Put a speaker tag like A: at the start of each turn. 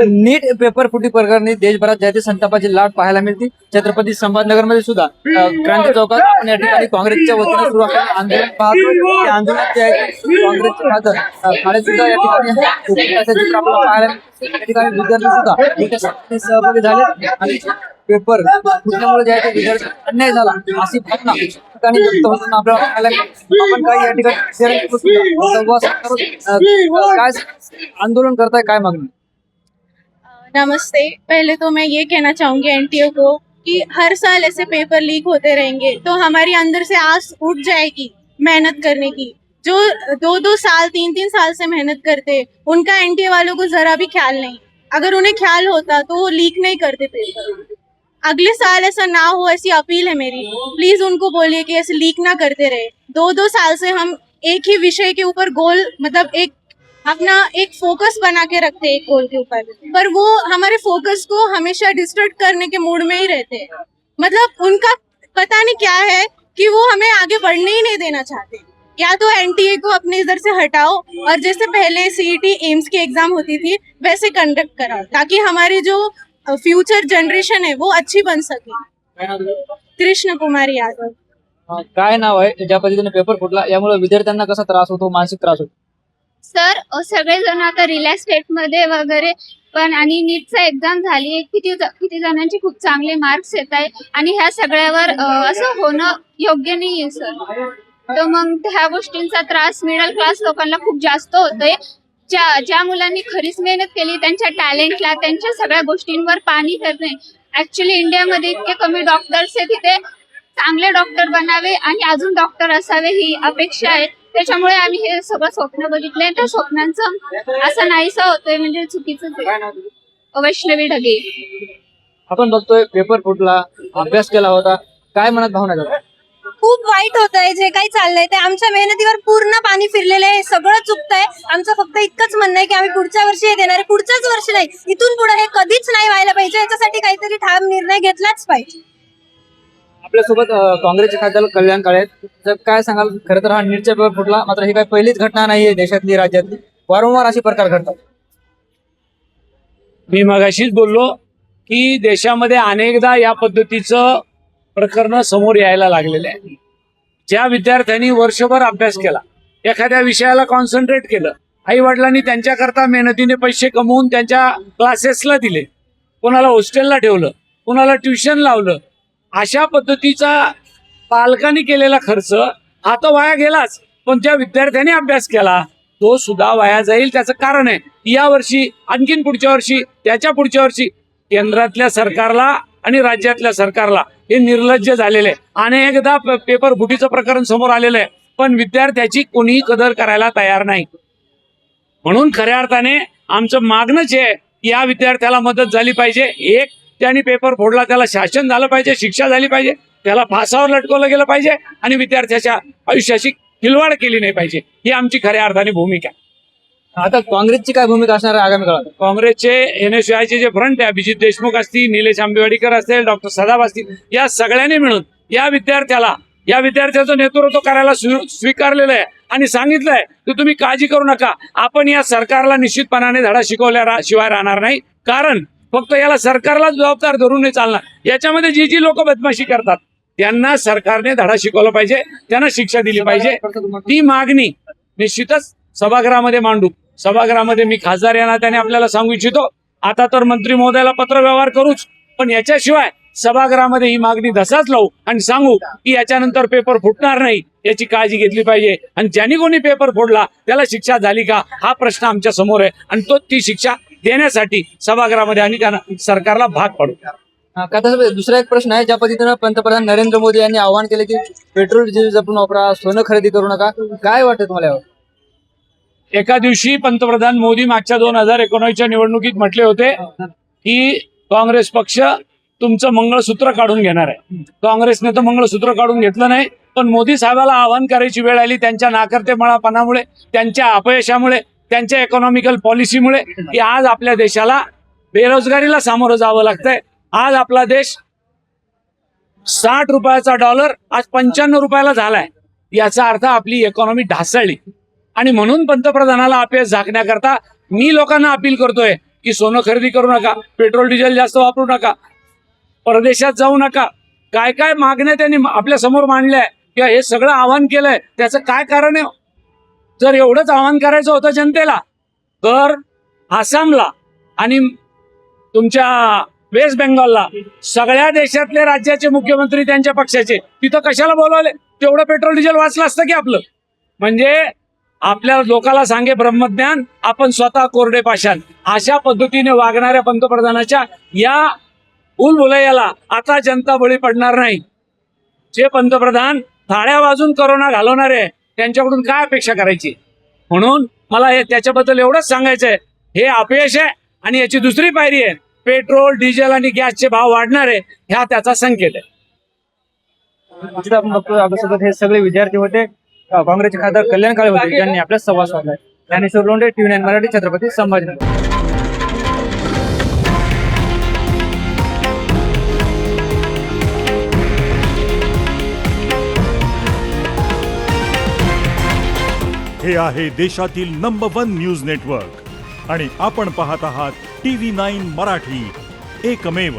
A: नीट paper फुटी प्रकरणी देशभरात ज्या ते संतापाची लाट पाहायला मिळते. छत्रपती संभाजीनगरमध्ये सुद्धा क्रांती चौकात आपण या ठिकाणी काँग्रेसच्या वतीने सुरू असलेलं आंदोलन पाहतो. त्या आंदोलनात जे आहे काँग्रेसचे खासदार खाडे सुद्धा या ठिकाणी चित्र आपल्याला पाहायला मिळते. या ठिकाणी विद्यार्थी सुद्धा मोठ्या संख्येने सहभागी झाले आणि पेपर फुटल्यामुळे जे आहे ते विद्यार्थी अन्याय झाला अशी भावना ठिकाणी व्यक्त होताना आपल्याला पाहायला मिळते. आपण काही या ठिकाणी संवाद साधून काय आंदोलन करताय, काय मागणी?
B: नमस्ते। पहले तो मैं ये कहना चाहूंगी एनटीओ को कि हर साल ऐसे पेपर लीक होते रहेंगे तो हमारी अंदर से आस उठ जाएगी मेहनत करने की। जो 2-2 साल 3-3 साल से मेहनत करते उनका एनटीए वालों को जरा भी ख्याल नहीं। अगर उन्हें ख्याल होता तो वो लीक नहीं करते पेपर। अगले साल ऐसा ना हो ऐसी अपील है मेरी। प्लीज उनको बोलिए कि ऐसे लीक ना करते रहे। 2-2 साल से हम एक ही विषय के ऊपर गोल मतलब एक अपना एक फोकस बना के रखते हैं एक गोल के ऊपर, पर वो हमारे फोकस को हमेशा डिस्ट्रैक्ट करने के मूड में ही रहते हैं। मतलब उनका पता नहीं क्या है कि वो हमें आगे बढ़ने ही नहीं देना चाहते। या तो एनटीए को अपने इधर से हटाओ और जैसे पहले सीईटी एम्स की एग्जाम होती थी वैसे कंडक्ट कराओ ताकि हमारी जो फ्यूचर जनरेशन है वो अच्छी बन सके। कृष्ण कुमारी यादव।
A: काय नाव आहे? ज्या पद्धतीने पेपर फुटला यामुळे विद्यार्थ्यांना कसा त्रास होतो, मानसिक त्रास होतो?
C: सर सगळेजण आता रिलॅक्स स्टेट मध्ये वगैरे पण आणि नीटचा एक्झाम झाली किती जणांचे खूप चांगले मार्क्स येत आहे आणि ह्या सगळ्यावर असं होणं योग्य नाहीये सर। तर मग ह्या गोष्टींचा त्रास मिडल क्लास लोकांना खूप जास्त होतोय। ज्या मुलांनी खरीच मेहनत केली त्यांच्या टॅलेंटला त्यांच्या सगळ्या गोष्टींवर पाणी फिरणे। ऍक्च्युली इंडियामध्ये इतके कमी डॉक्टर्स आहेत, तिथे चांगले डॉक्टर बनावे आणि अजून डॉक्टर असावे ही अपेक्षा आहे। त्याच्यामुळे आम्ही हे सगळं स्वप्न बघितलंय, त्या स्वप्नांचं असं नाहीसं होतंय म्हणजे चुकीचंच आहे। वैष्णवी ढगे।
A: आपण बघतोय पेपर फुटला, अभ्यास केला होता, काय मनात भावना झाल्या?
D: खूप वाईट होत आहे जे काही चाललंय ते। आमच्या मेहनतीवर पूर्ण पाणी फिरलेलं आहे, सगळं चुकतंय। आमचं फक्त इतकंच म्हणणं आहे की आम्ही पुढच्या वर्षी हे देणार आहे, पुढच्याच वर्षी नाही, इथून पुढे हे कधीच नाही व्हायला पाहिजे। याच्यासाठी काहीतरी ठाम निर्णय घेतलाच पाहिजे।
A: आपल्यासोबत काँग्रेसचे खासदार कल्याण काळे आहेत. तर काय सांगाल? खरं तर हा नीटचा पेपर फुटला, मात्र ही काही पहिलीच घटना नाहीये देशातली, राज्यातली, वारंवार असे प्रकार घडतात.
E: मी मगाशीच बोललो की देशामध्ये अनेकदा या पद्धतीचं प्रकरण समोर यायला लागलेलं आहे। ज्या विद्यार्थ्यांनी वर्षभर अभ्यास केला, एखाद्या विषयाला कॉन्सन्ट्रेट केलं, आई वडिलांनी त्यांच्याकरता मेहनतीने पैसे कमवून त्यांच्या क्लासेसला दिले, कोणाला हॉस्टेलला ठेवलं, कोणाला ट्युशन लावलं, अशा पद्धतीचा पालकांनी केलेला खर्च हा तर वाया गेलाच, पण ज्या विद्यार्थ्यांनी अभ्यास केला तो सुद्धा वाया जाईल। त्याचं कारण आहे या वर्षी, आणखीन पुढच्या वर्षी, त्याच्या पुढच्या वर्षी केंद्रातल्या सरकारला आणि राज्यातल्या सरकारला हे निर्लज्ज झालेले आहे। अनेकदा पेपर फुटीचं प्रकरण समोर आलेलं आहे, पण विद्यार्थ्याची कोणीही कदर करायला तयार नाही। म्हणून खऱ्या अर्थाने आमचं मागणंच आहे, या विद्यार्थ्याला मदत झाली पाहिजे। एक, त्यांनी पेपर फोडला त्याला शासन झालं पाहिजे, शिक्षा झाली पाहिजे, त्याला फासावर लटकवलं गेलं पाहिजे आणि विद्यार्थ्याच्या आयुष्याची खिलवाड केली नाही पाहिजे, ही आमची खऱ्या अर्थाने भूमिका आहे।
A: आता काँग्रेसची काय भूमिका असणार आहे आगामी काळात?
E: काँग्रेसचे NSYचे जे फ्रंट आहे, अभिजित देशमुख असतील, निलेश आंबेवाडीकर असतील, डॉक्टर सदाब असतील, या सगळ्यांनी मिळून या विद्यार्थ्याचं नेतृत्व करायला स्वीकारलेलं आहे आणि सांगितलंय की तुम्ही काळजी करू नका, आपण या सरकारला निश्चितपणाने धडा शिकवल्याशिवाय राहणार नाही। कारण फक्त याला सरकारला जबाबदार धरून नाही चालणार, याच्यामध्ये जी लोक बदमाशी करतात त्यांना सरकारने धडा शिकवला पाहिजे, त्यांना शिक्षा दिली पाहिजे। ती मागणी निश्चितच सभागृहामध्ये मांडू। सभागृहामध्ये मी खासदार या नात्याने आपल्याला सांगू इच्छितो, आता तर मंत्री महोदयाला पत्र व्यवहार करूच, पण याच्याशिवाय सभागृहामध्ये ही मागणी धसाच लावू आणि सांगू की याच्यानंतर पेपर फुटणार नाही, याची काळजी घेतली पाहिजे आणि ज्यांनी कोणी पेपर फोडला त्याला शिक्षा झाली का हा प्रश्न आमच्या समोर आहे आणि ती शिक्षा देण्यासाठी सभागृहामध्ये आणि त्यांना सरकारला भाग पाडू।
A: दुसरा एक प्रश्न आहे, ज्या पद्धतीनं पंतप्रधान नरेंद्र मोदी यांनी आवाहन केले की पेट्रोल डिझेल जपून वापरा, सोनं खरेदी करू नका, काय वाटतं तुम्हाला यावर?
E: एका दिवशी पंतप्रधान मोदी मागच्या 2019च्या निवडणुकीत म्हटले होते की काँग्रेस पक्ष तुमचं मंगळसूत्र काढून घेणार आहे। काँग्रेसने तर मंगळसूत्र काढून घेतलं नाही, पण मोदी साहेबाला आवाहन करायची वेळ आली त्यांच्या नाकर्तेपणामुळे, त्यांच्या अपयशामुळे, त्यांच्या इकॉनॉमिकल पॉलिसीमुळे की आज आपल्या देशाला बेरोजगारीला सामोरं जावं लागतंय। आज आपला देश 60 रुपयाचा डॉलर आज 95 रुपयाला झालाय, याचा अर्थ आपली इकॉनॉमी ढासळली आणि म्हणून पंतप्रधानाला अपयश झाकण्याकरता मी लोकांना अपील करतोय की सोनं खरेदी करू नका, पेट्रोल डिझेल जास्त वापरू नका, परदेशात जाऊ नका, काय काय मागण्या त्यांनी आपल्या समोर मांडल्या किंवा हे सगळं आवाहन केलंय, त्याचं काय कारण आहे? जर एवढंच आवाहन करायचं होतं जनतेला तर आसामला आणि तुमच्या वेस्ट बेंगॉलला सगळ्या देशातले राज्याचे मुख्यमंत्री त्यांच्या पक्षाचे तिथं कशाला बोलवले? तेवढं पेट्रोल डिझेल वाचलं असतं की आपलं. म्हणजे आपल्या लोकाला सांगे ब्रह्मज्ञान, आपण स्वतः कोरडे पाषाण, अशा पद्धतीने वागणाऱ्या पंतप्रधानाच्या या उलभुलैयाला आता जनता बळी पडणार नाही. जे पंतप्रधान थाळ्या वाजून करोना घालवणारे त्यांच्याकडून काय अपेक्षा करायची? म्हणून मला हे त्याच्याबद्दल एवढंच सांगायचंय, हे अपयश आहे आणि याची दुसरी पायरी आहे पेट्रोल डिझेल आणि गॅसचे भाव वाढणारे, ह्या त्याचा संकेत आहे.
A: तिथं आपण बघतो आपल्यासोबत हे सगळे विद्यार्थी होते. काँग्रेसचे खासदार कल्याण काळे होते ज्यांनी आपल्या संवाद साधलाय. ज्ञानेश्वर लोंढे, TV9 मराठी, छत्रपती संभाजीनगर.
F: हे आहे देशातील नंबर 1 न्यूज नेटवर्क आणि आपण पाहत आहात TV9 मराठी, एकमेव.